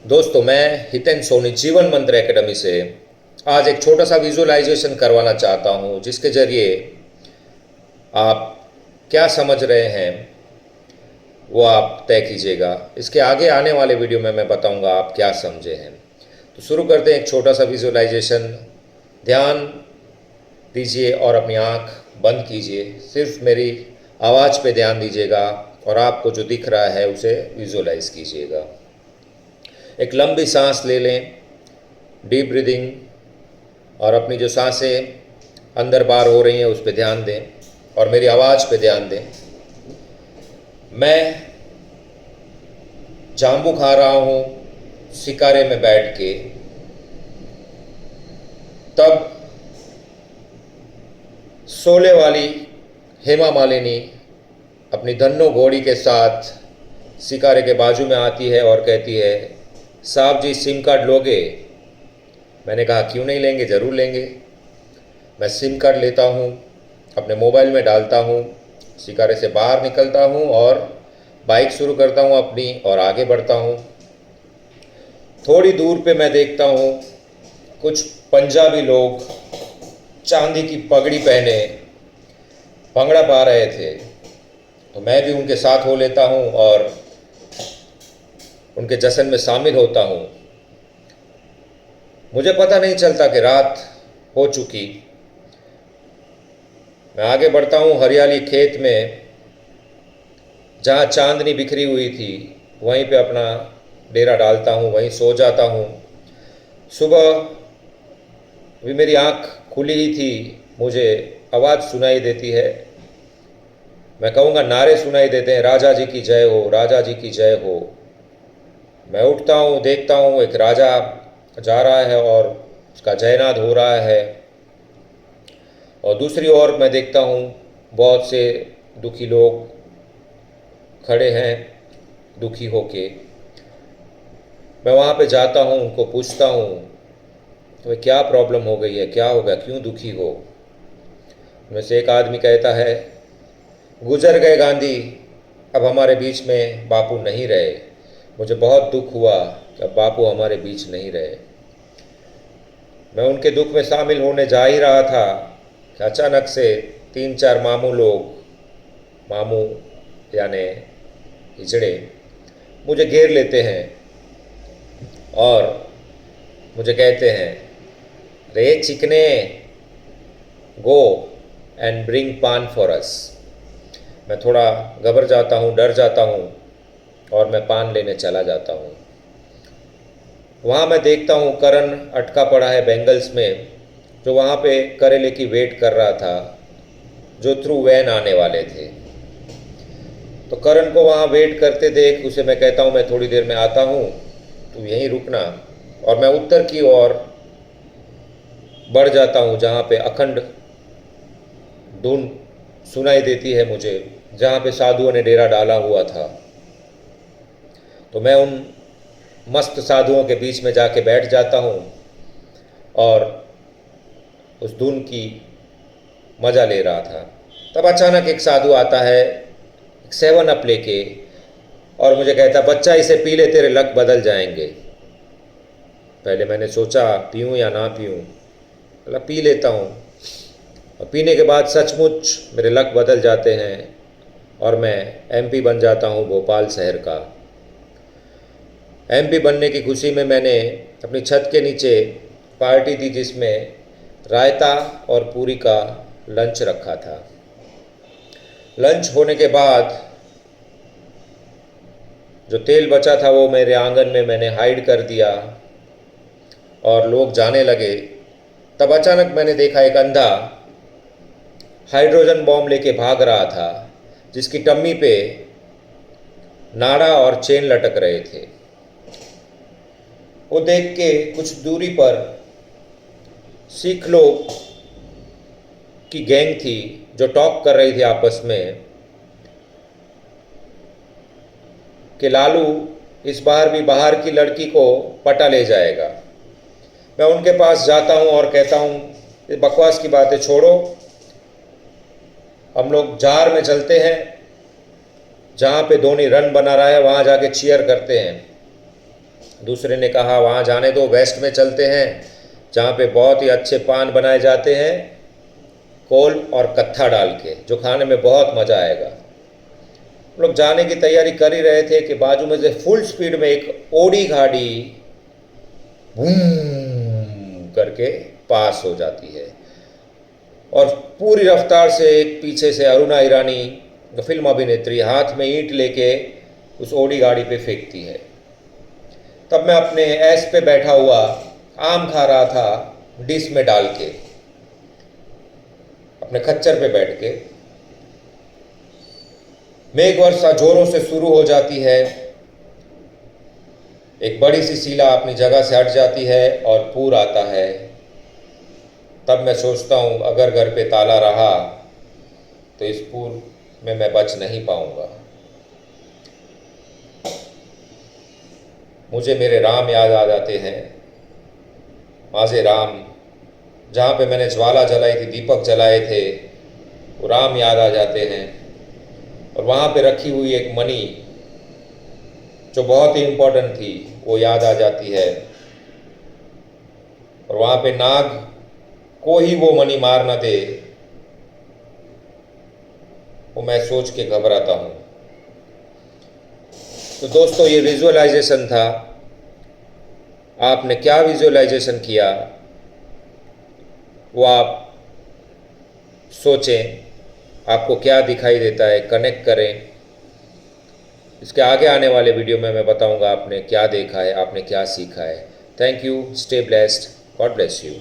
दोस्तों, मैं हितेन सोनी जीवन मंत्र एकेडमी से आज एक छोटा सा विजुअलाइजेशन करवाना चाहता हूँ, जिसके ज़रिए आप क्या समझ रहे हैं वो आप तय कीजिएगा। इसके आगे आने वाले वीडियो में मैं बताऊँगा आप क्या समझे हैं। तो शुरू करते हैं एक छोटा सा विजुअलाइजेशन। ध्यान दीजिए और अपनी आँख बंद कीजिए। सिर्फ मेरी आवाज़ पे ध्यान दीजिएगा और आपको जो दिख रहा है उसे विजुअलाइज कीजिएगा। एक लंबी सांस ले लें, डीप ब्रीदिंग, और अपनी जो सांसें अंदर बाहर हो रही हैं उस पर ध्यान दें और मेरी आवाज़ पे ध्यान दें। मैं जाम्बू खा रहा हूँ शिकारे में बैठ के। तब शोले वाली हेमा मालिनी अपनी धन्नो घोड़ी के साथ शिकारे के बाजू में आती है और कहती है, साहब जी सिम कार्ड लोगे? मैंने कहा क्यों नहीं लेंगे, ज़रूर लेंगे। मैं सिम कार्ड लेता हूँ, अपने मोबाइल में डालता हूँ, शिकारे से बाहर निकलता हूँ और बाइक शुरू करता हूँ अपनी और आगे बढ़ता हूँ। थोड़ी दूर पे मैं देखता हूँ कुछ पंजाबी लोग चांदी की पगड़ी पहने भंगड़ा पा रहे थे, तो मैं भी उनके साथ हो लेता हूँ और उनके जश्न में शामिल होता हूँ। मुझे पता नहीं चलता कि रात हो चुकी। मैं आगे बढ़ता हूँ हरियाली खेत में, जहाँ चांदनी बिखरी हुई थी वहीं पे अपना डेरा डालता हूँ, वहीं सो जाता हूँ। सुबह भी मेरी आँख खुली ही थी, मुझे आवाज़ सुनाई देती है। मैं कहूँगा नारे सुनाई देते हैं, राजा जी की जय हो, राजा जी की जय हो। मैं उठता हूँ, देखता हूँ एक राजा जा रहा है और उसका जयनाद हो रहा है, और दूसरी ओर मैं देखता हूँ बहुत से दुखी लोग खड़े हैं दुखी होके। मैं वहाँ पे जाता हूँ, उनको पूछता हूँ तुम्हें क्या प्रॉब्लम हो गई है, क्या हो गया, क्यों दुखी हो? उनमें से एक आदमी कहता है, गुजर गए गांधी, अब हमारे बीच में बापू नहीं रहे। मुझे बहुत दुख हुआ कि अब बापू हमारे बीच नहीं रहे। मैं उनके दुख में शामिल होने जा ही रहा था कि अचानक से 3-4 मामू यानी हिजड़े मुझे घेर लेते हैं और मुझे कहते हैं, रे चिकने, गो एंड ब्रिंग पान फॉर अस। मैं थोड़ा घबरा जाता हूँ, डर जाता हूँ और मैं पान लेने चला जाता हूँ। वहाँ मैं देखता हूँ करण अटका पड़ा है बेंगल्स में, जो वहाँ पे करेले की वेट कर रहा था जो थ्रू वैन आने वाले थे। तो करण को वहाँ वेट करते देख उसे मैं कहता हूँ, मैं थोड़ी देर में आता हूँ, तू यहीं रुकना। और मैं उत्तर की ओर बढ़ जाता हूँ, जहाँ पे अखंड धुन सुनाई देती है मुझे, जहाँ पे साधुओं ने डेरा डाला हुआ था। तो मैं उन मस्त साधुओं के बीच में जाके बैठ जाता हूँ और उस धुन की मज़ा ले रहा था। तब अचानक एक साधु आता है, एक 7 अप लेके, और मुझे कहता, बच्चा इसे पी ले, तेरे लक बदल जाएंगे। पहले मैंने सोचा पीऊँ या ना पीऊँ, मतलब पी लेता हूँ, और पीने के बाद सचमुच मेरे लक बदल जाते हैं और मैं एमपी बन जाता हूँ भोपाल शहर का। एमपी बनने की खुशी में मैंने अपनी छत के नीचे पार्टी दी, जिसमें रायता और पूरी का लंच रखा था। लंच होने के बाद जो तेल बचा था वो मेरे आंगन में मैंने हाइड कर दिया और लोग जाने लगे। तब अचानक मैंने देखा एक अंधा हाइड्रोजन बॉम्ब लेके भाग रहा था, जिसकी टम्मी पे नाड़ा और चेन लटक रहे थे। वो देख के कुछ दूरी पर सिख लोग की गैंग थी जो टॉक कर रही थी आपस में कि लालू इस बार भी बाहर की लड़की को पटा ले जाएगा। मैं उनके पास जाता हूँ और कहता हूँ, ये बकवास की बातें छोड़ो, हम लोग जार में चलते हैं, जहाँ पे धोनी रन बना रहा है वहाँ जाके चीयर करते हैं। दूसरे ने कहा वहाँ जाने दो, वेस्ट में चलते हैं जहाँ पे बहुत ही अच्छे पान बनाए जाते हैं कोल और कत्था डाल के, जो खाने में बहुत मज़ा आएगा। हम लोग जाने की तैयारी कर ही रहे थे कि बाजू में से फुल स्पीड में एक ओडी गाड़ी बूम करके पास हो जाती है और पूरी रफ्तार से एक पीछे से अरुणा ईरानी फिल्म अभिनेत्री हाथ में ईंट लेके उस ओडी गाड़ी पे फेंकती है। तब मैं अपने ऐश पे बैठा हुआ आम खा रहा था डिश में डाल के, अपने खच्चर पे बैठ के। मेघ वर्षा जोरों से शुरू हो जाती है, एक बड़ी सी शीला अपनी जगह से हट जाती है और पूर आता है। तब मैं सोचता हूँ अगर घर पे ताला रहा तो इस पूर में मैं बच नहीं पाऊंगा। मुझे मेरे राम याद आ जाते हैं, माज़े राम, जहाँ पे मैंने ज्वाला जलाई थी, दीपक जलाए थे, वो राम याद आ जाते हैं। और वहाँ पे रखी हुई एक मणि जो बहुत ही इम्पोर्टेंट थी वो याद आ जाती है। और वहाँ पे नाग को ही वो मणि मार न दे, वो मैं सोच के घबराता हूँ। तो दोस्तों, ये विजुअलाइजेशन था। आपने क्या विजुअलाइजेशन किया वो आप सोचें, आपको क्या दिखाई देता है, कनेक्ट करें। इसके आगे आने वाले वीडियो में मैं बताऊंगा आपने क्या देखा है, आपने क्या सीखा है। Thank you, stay blessed, God bless you.